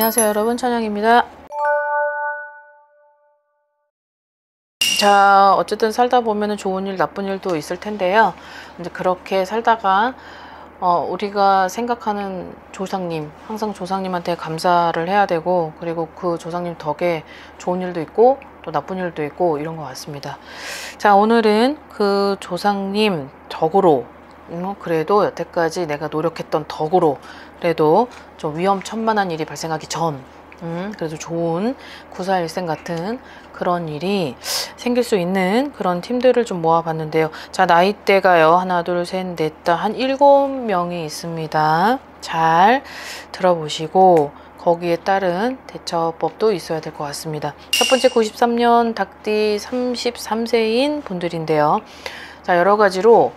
안녕하세요 여러분, 천영입니다. 자, 어쨌든 살다 보면은 좋은 일 나쁜 일도 있을 텐데요. 이제 그렇게 살다가 우리가 생각하는 조상님, 항상 조상님한테 감사를 해야 되고, 그리고 그 조상님 덕에 좋은 일도 있고 또 나쁜 일도 있고 이런 것 같습니다. 자, 오늘은 그 조상님 덕으로 그래도 여태까지 내가 노력했던 덕으로 그래도 좀 위험천만한 일이 발생하기 전 그래도 좋은 구사일생 같은 그런 일이 생길 수 있는 그런 팀들을 좀 모아봤는데요. 자, 나이대가요, 하나 둘 셋 넷 다 한 7명이 있습니다. 잘 들어보시고 거기에 따른 대처법도 있어야 될 것 같습니다. 첫 번째 93년 닭띠 33세인 분들인데요. 자, 여러 가지로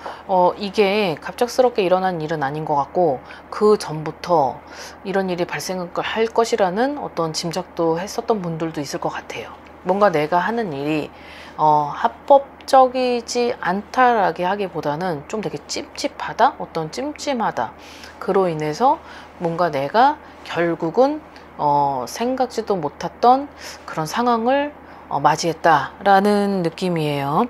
이게 갑작스럽게 일어난 일은 아닌 것 같고, 그 전부터 이런 일이 발생할 것이라는 어떤 짐작도 했었던 분들도 있을 것 같아요. 뭔가 내가 하는 일이 합법적이지 않다라고 하기보다는 좀 되게 찝찝하다, 어떤 찜찜하다, 그로 인해서 뭔가 내가 결국은 생각지도 못했던 그런 상황을 맞이했다라는 느낌이에요.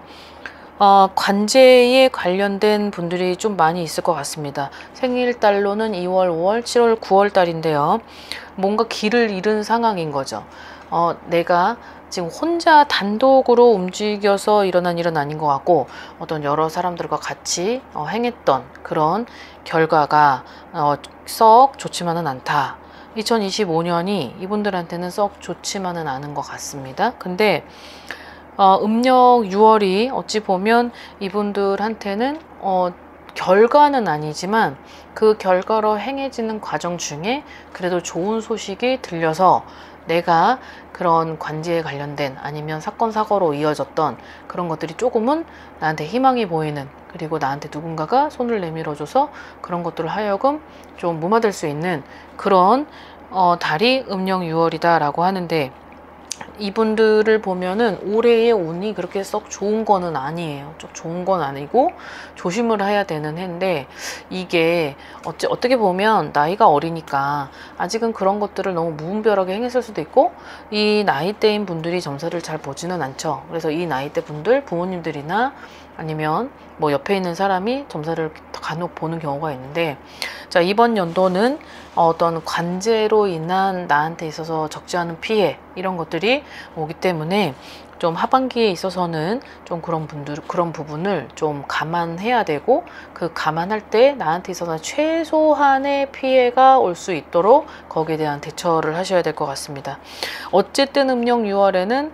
관제에 관련된 분들이 좀 많이 있을 것 같습니다. 생일달로는 2월, 5월, 7월, 9월 달인데요. 뭔가 길을 잃은 상황인 거죠. 내가 지금 혼자 단독으로 움직여서 일어난 일은 아닌 것 같고, 어떤 여러 사람들과 같이 행했던 그런 결과가 썩 좋지만은 않다. 2025년이 이분들한테는 썩 좋지만은 않은 것 같습니다. 근데 음력 6월이 어찌 보면 이분들한테는 결과는 아니지만 그 결과로 행해지는 과정 중에 그래도 좋은 소식이 들려서 내가 그런 관제에 관련된 아니면 사건 사고로 이어졌던 그런 것들이 조금은 나한테 희망이 보이는, 그리고 나한테 누군가가 손을 내밀어줘서 그런 것들을 하여금 좀 무마될 수 있는 그런 달이 음력 6월이다 라고 하는데, 이분들을 보면은 올해의 운이 그렇게 썩 좋은 거는 아니에요. 좀 좋은 건 아니고 조심을 해야 되는 해인데, 이게 어떻게 보면 나이가 어리니까 아직은 그런 것들을 너무 무분별하게 행했을 수도 있고, 이 나이대인 분들이 점사를 잘 보지는 않죠. 그래서 이 나이대 분들 부모님들이나 아니면 뭐 옆에 있는 사람이 점사를 간혹 보는 경우가 있는데, 자, 이번 연도는 어떤 관제로 인한 나한테 있어서 적지 않은 피해, 이런 것들이 오기 때문에 좀 하반기에 있어서는 좀 그런 부분을 좀 감안해야 되고, 그 감안할 때 나한테 있어서 최소한의 피해가 올 수 있도록 거기에 대한 대처를 하셔야 될 것 같습니다. 어쨌든 음력 6월에는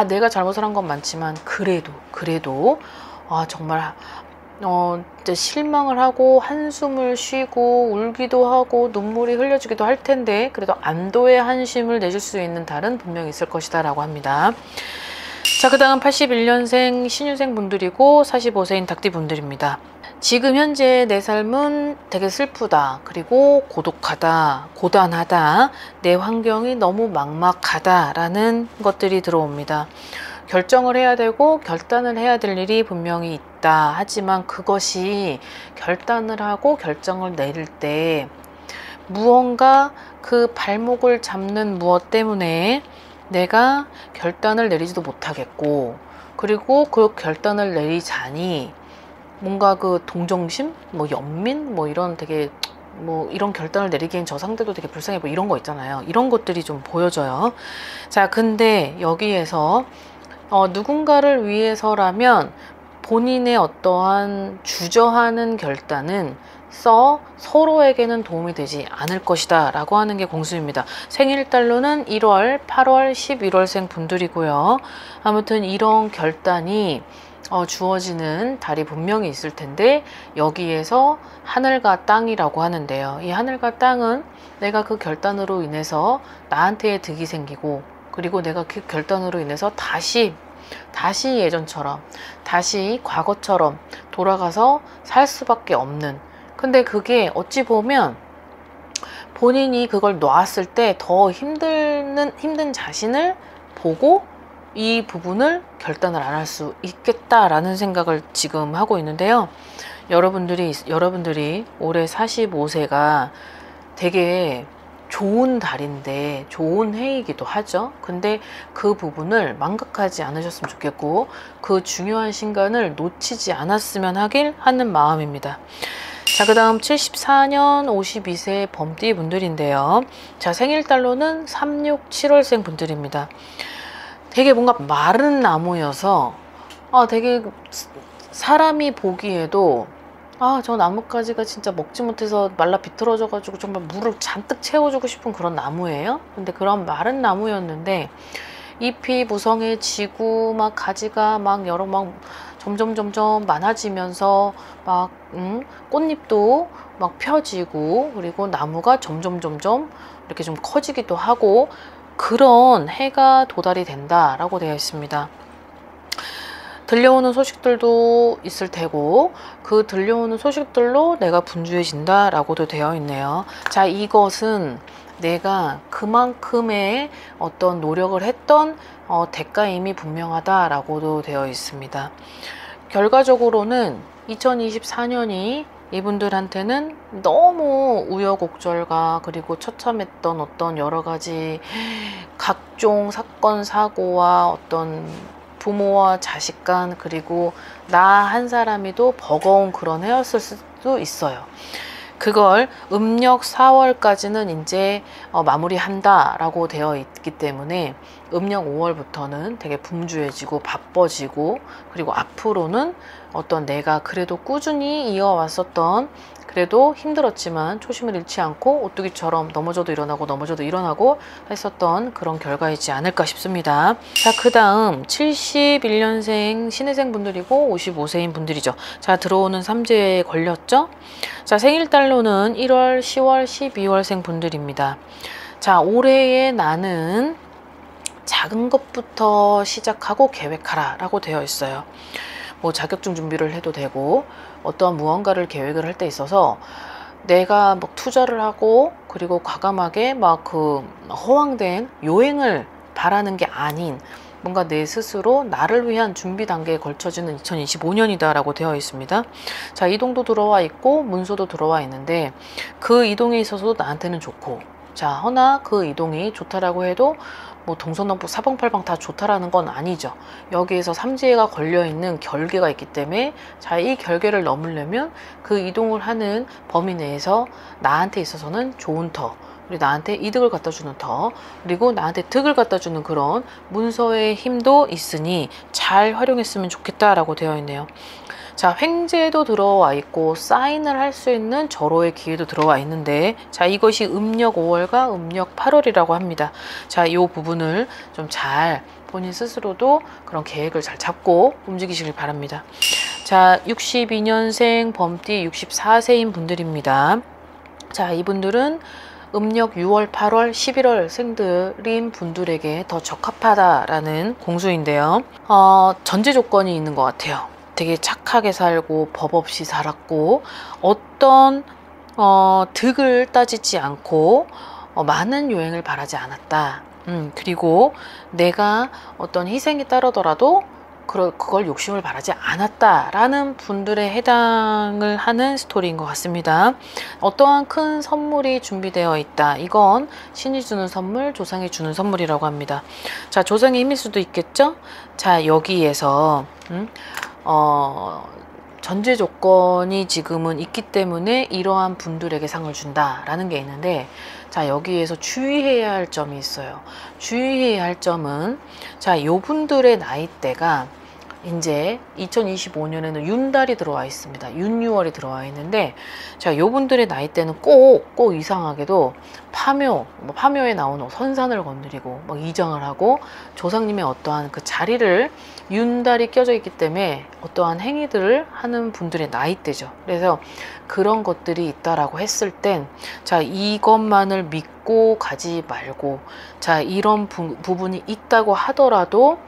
내가 잘못을 한 건 많지만 그래도 정말 진짜 실망을 하고 한숨을 쉬고 울기도 하고 눈물이 흘려지기도 할 텐데, 그래도 안도의 한심을 내줄 수 있는 달은 분명히 있을 것이다 라고 합니다. 자, 그 다음 81년생 신유생 분들이고 45세인 닭띠 분들입니다. 지금 현재 내 삶은 되게 슬프다, 그리고 고독하다, 고단하다, 내 환경이 너무 막막하다 라는 것들이 들어옵니다. 결정을 해야 되고 결단을 해야 될 일이 분명히 있다. 하지만 그것이 결단을 하고 결정을 내릴 때 무언가 그 발목을 잡는 무엇 때문에 내가 결단을 내리지도 못하겠고, 그리고 그 결단을 내리자니 뭔가 그 동정심, 뭐 연민, 뭐 이런 되게 뭐 이런 결단을 내리기엔 저 상대도 되게 불쌍해 보이고 이런 거 있잖아요. 이런 것들이 좀 보여져요. 자, 근데 여기에서 누군가를 위해서라면 본인의 어떠한 주저하는 결단은 서로에게는 도움이 되지 않을 것이다 라고 하는 게 공수입니다. 생일달로는 1월, 8월, 11월생 분들이고요. 아무튼 이런 결단이 주어지는 달이 분명히 있을 텐데, 여기에서 하늘과 땅이라고 하는데요. 이 하늘과 땅은 내가 그 결단으로 인해서 나한테의 득이 생기고, 그리고 내가 그 결단으로 인해서 다시 예전처럼, 다시 과거처럼 돌아가서 살 수밖에 없는, 근데 그게 어찌 보면 본인이 그걸 놨을 때 더 힘든 자신을 보고 이 부분을 결단을 안 할 수 있겠다라는 생각을 지금 하고 있는데요. 여러분들이 올해 45세가 되게 좋은 달인데 좋은 해이기도 하죠. 근데 그 부분을 망각하지 않으셨으면 좋겠고 그 중요한 신간을 놓치지 않았으면 하는 마음입니다. 자, 그 다음 74년 52세 범띠 분들인데요. 자, 생일달로는 36, 7월생 분들입니다. 되게 뭔가 마른 나무여서 되게 사람이 보기에도 저 나뭇가지가 진짜 먹지 못해서 말라 비틀어져 가지고 정말 물을 잔뜩 채워주고 싶은 그런 나무예요. 근데 그런 마른 나무였는데 잎이 무성해지고 막 가지가 막 점점 많아지면서 막 꽃잎도 막 펴지고 그리고 나무가 점점 이렇게 좀 커지기도 하고 그런 해가 도달이 된다라고 되어 있습니다. 들려오는 소식들도 있을 테고 그 들려오는 소식들로 내가 분주해진다 라고도 되어 있네요. 자, 이것은 내가 그만큼의 어떤 노력을 했던 대가임이 분명하다 라고도 되어 있습니다. 결과적으로는 2024년이 이분들한테는 너무 우여곡절과 그리고 처참했던 어떤 여러 가지 각종 사건 사고와 어떤 부모와 자식 간 그리고 나 한 사람이도 버거운 그런 해였을 수도 있어요. 그걸 음력 4월까지는 이제 마무리한다 라고 되어 있기 때문에 음력 5월부터는 되게 분주해지고 바빠지고 그리고 앞으로는 어떤 내가 그래도 꾸준히 이어왔었던 그래도 힘들었지만 초심을 잃지 않고 오뚜기처럼 넘어져도 일어나고 했었던 그런 결과이지 않을까 싶습니다. 자, 그 다음 71년생 신해생 분들이고 55세인 분들이죠. 자, 들어오는 삼재에 걸렸죠. 자, 생일달로는 1월, 10월, 12월생 분들입니다. 자, 올해의 나는 작은 것부터 시작하고 계획하라 라고 되어 있어요. 뭐 자격증 준비를 해도 되고 어떠한 무언가를 계획을 할 때 있어서 내가 뭐 투자를 하고 그리고 과감하게 막 그 허황된 요행을 바라는 게 아닌 뭔가 내 스스로 나를 위한 준비 단계에 걸쳐지는 2025년이다 라고 되어 있습니다. 자, 이동도 들어와 있고 문서도 들어와 있는데 그 이동에 있어서도 나한테는 좋고 자, 허나 그 이동이 좋다라고 해도 뭐 동서남북 사방팔방 다 좋다라는 건 아니죠. 여기에서 삼재가 걸려있는 결계가 있기 때문에 자, 이 결계를 넘으려면 그 이동을 하는 범위 내에서 나한테 있어서는 좋은 터 그리고 나한테 이득을 갖다 주는 터 그리고 나한테 득을 갖다 주는 그런 문서의 힘도 있으니 잘 활용했으면 좋겠다라고 되어 있네요. 자, 횡재도 들어와 있고 사인을 할 수 있는 절호의 기회도 들어와 있는데 자, 이것이 음력 5월과 음력 8월이라고 합니다. 자, 이 부분을 좀 잘 본인 스스로도 그런 계획을 잘 잡고 움직이시길 바랍니다. 자, 62년생 범띠 64세인 분들입니다. 자, 이분들은 음력 6월, 8월, 11월 생들인 분들에게 더 적합하다라는 공수인데요. 전제 조건이 있는 것 같아요. 되게 착하게 살고 법 없이 살았고 어떤 득을 따지지 않고 많은 요행을 바라지 않았다. 그리고 내가 어떤 희생이 따르더라도 그걸 욕심을 바라지 않았다라는 분들에 해당을 하는 스토리인 것 같습니다. 어떠한 큰 선물이 준비되어 있다. 이건 신이 주는 선물, 조상이 주는 선물이라고 합니다. 자, 조상의 힘일 수도 있겠죠? 자, 여기에서 전제 조건이 지금은 있기 때문에 이러한 분들에게 상을 준다라는 게 있는데 자, 여기에서 주의해야 할 점이 있어요. 주의해야 할 점은 자, 요 분들의 나이대가 이제 2025년에는 윤달이 들어와 있습니다. 윤유월이 들어와 있는데 자, 요 분들의 나이대는 꼭 이상하게도 파묘에 나오는 선산을 건드리고 막 이장을 하고 조상님의 어떠한 그 자리를 윤달이 껴져 있기 때문에 어떠한 행위들을 하는 분들의 나이대죠. 그래서 그런 것들이 있다라고 했을 땐 자, 이것만을 믿고 가지 말고 자, 이런 부분이 있다고 하더라도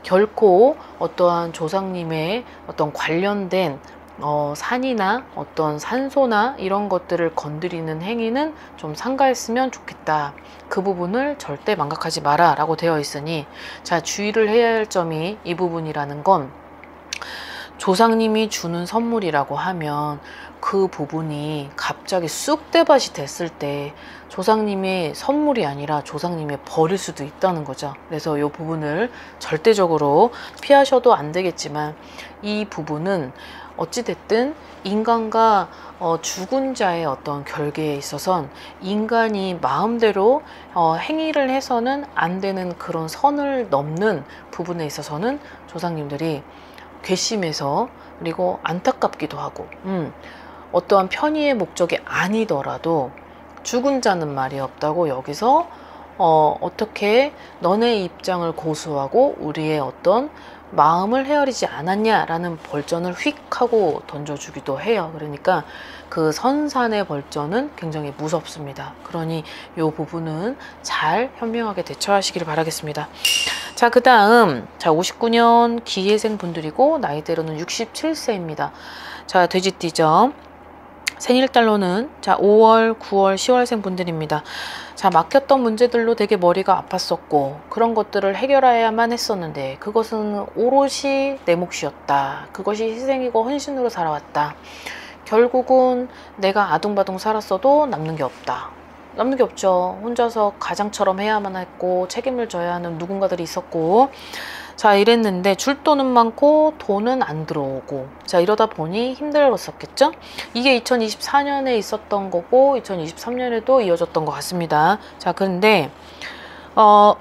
결코 어떠한 조상님의 어떤 관련된 산이나 어떤 산소나 이런 것들을 건드리는 행위는 좀 삼가했으면 좋겠다. 그 부분을 절대 망각하지 마라 라고 되어 있으니 자, 주의를 해야 할 점이 이 부분이라는 건 조상님이 주는 선물이라고 하면 그 부분이 갑자기 쑥대밭이 됐을 때 조상님의 선물이 아니라 조상님의 벌일 수도 있다는 거죠. 그래서 이 부분을 절대적으로 피하셔도 안 되겠지만, 이 부분은 어찌됐든 인간과 죽은 자의 어떤 결계에 있어서는 인간이 마음대로 행위를 해서는 안 되는 그런 선을 넘는 부분에 있어서는 조상님들이 괘씸해서, 그리고 안타깝기도 하고, 어떠한 편의의 목적이 아니더라도 죽은 자는 말이 없다고 여기서 어떻게 너네 입장을 고수하고 우리의 어떤 마음을 헤아리지 않았냐라는 벌전을 휙 하고 던져주기도 해요. 그러니까 그 선산의 벌전은 굉장히 무섭습니다. 그러니 이 부분은 잘 현명하게 대처하시길 바라겠습니다. 자, 그 다음, 자, 59년 기해생 분들이고 나이대로는 67세입니다. 자, 돼지띠죠. 생일달로는 자 5월, 9월, 10월생 분들입니다. 자, 막혔던 문제들로 되게 머리가 아팠었고 그런 것들을 해결해야만 했었는데 그것은 오롯이 내 몫이었다. 그것이 희생이고 헌신으로 살아왔다. 결국은 내가 아둥바둥 살았어도 남는 게 없다. 남는 게 없죠. 혼자서 가장처럼 해야만 했고 책임을 져야 하는 누군가들이 있었고, 자, 이랬는데 줄 돈은 많고 돈은 안 들어오고, 자, 이러다 보니 힘들었었겠죠. 이게 2024년에 있었던 거고 2023년에도 이어졌던 것 같습니다. 자, 그런데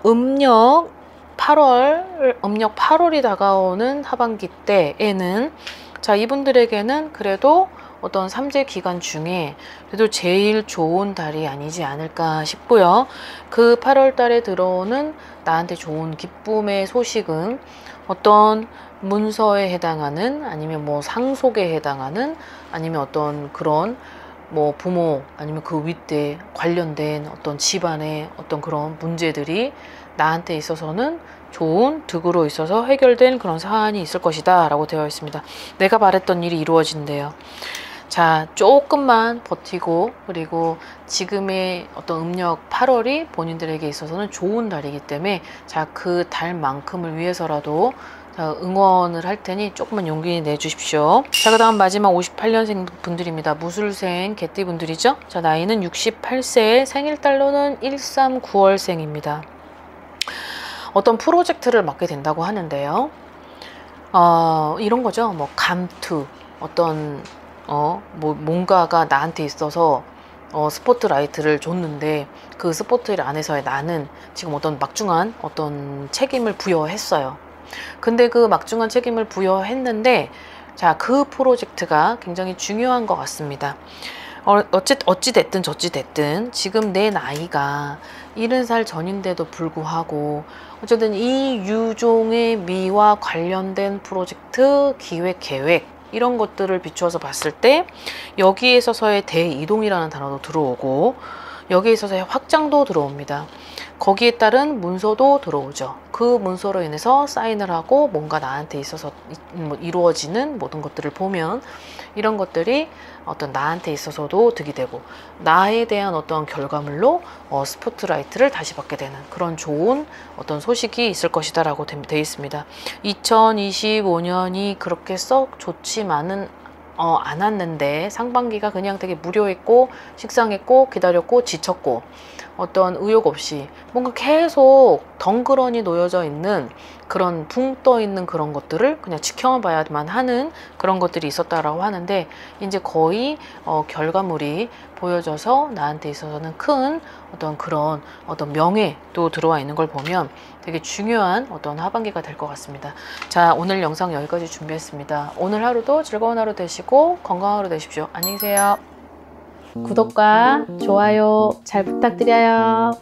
음력 8월이 다가오는 하반기 때에는, 자, 이분들에게는 그래도 어떤 삼재 기간 중에 그래도 제일 좋은 달이 아니지 않을까 싶고요. 그 8월 달에 들어오는 나한테 좋은 기쁨의 소식은 어떤 문서에 해당하는, 아니면 뭐 상속에 해당하는, 아니면 어떤 그런 뭐 부모 아니면 그 윗대 관련된 어떤 집안의 어떤 그런 문제들이 나한테 있어서는 좋은 득으로 있어서 해결된 그런 사안이 있을 것이다 라고 되어 있습니다. 내가 바랬던 일이 이루어진대요. 자, 조금만 버티고, 그리고 지금의 어떤 음력 8월이 본인들에게 있어서는 좋은 달이기 때문에, 자, 그 달만큼을 위해서라도 자, 응원을 할 테니 조금만 용기 내주십시오. 자, 그 다음 마지막 58년생 분들입니다. 무술생 개띠 분들이죠. 자, 나이는 68세, 생일달로는 13,9월생입니다. 어떤 프로젝트를 맡게 된다고 하는데요. 이런 거죠. 뭐 감투, 어떤 뭔가가 나한테 있어서 스포트라이트를 줬는데 그 스포트라이트 안에서의 나는 지금 어떤 막중한 어떤 책임을 부여했어요. 근데 그 막중한 책임을 부여했는데, 자, 그 프로젝트가 굉장히 중요한 것 같습니다. 어찌 됐든 저찌 됐든 지금 내 나이가 70살 전인데도 불구하고 어쨌든 이 유종의 미와 관련된 프로젝트 기획 계획 이런 것들을 비추어서 봤을 때 여기에 있어서의 대이동이라는 단어도 들어오고 여기에 있어서의 확장도 들어옵니다. 거기에 따른 문서도 들어오죠. 그 문서로 인해서 사인을 하고 뭔가 나한테 있어서 이루어지는 모든 것들을 보면 이런 것들이 어떤 나한테 있어서도 득이 되고 나에 대한 어떤 결과물로 스포트라이트를 다시 받게 되는 그런 좋은 어떤 소식이 있을 것이다 라고 되어 있습니다. 2025년이 그렇게 썩 좋지만은 않았는데 상반기가 그냥 되게 무료했고 식상했고 기다렸고 지쳤고 어떤 의욕 없이 뭔가 계속 덩그러니 놓여져 있는 그런 붕 떠 있는 그런 것들을 그냥 지켜봐야만 하는 그런 것들이 있었다라고 하는데, 이제 거의 결과물이 보여져서 나한테 있어서는 큰 어떤 그런 어떤 명예도 들어와 있는 걸 보면 되게 중요한 어떤 하반기가 될 것 같습니다. 자, 오늘 영상 여기까지 준비했습니다. 오늘 하루도 즐거운 하루 되시고 건강한 하루 되십시오. 안녕히 계세요. 구독과 좋아요 잘 부탁드려요.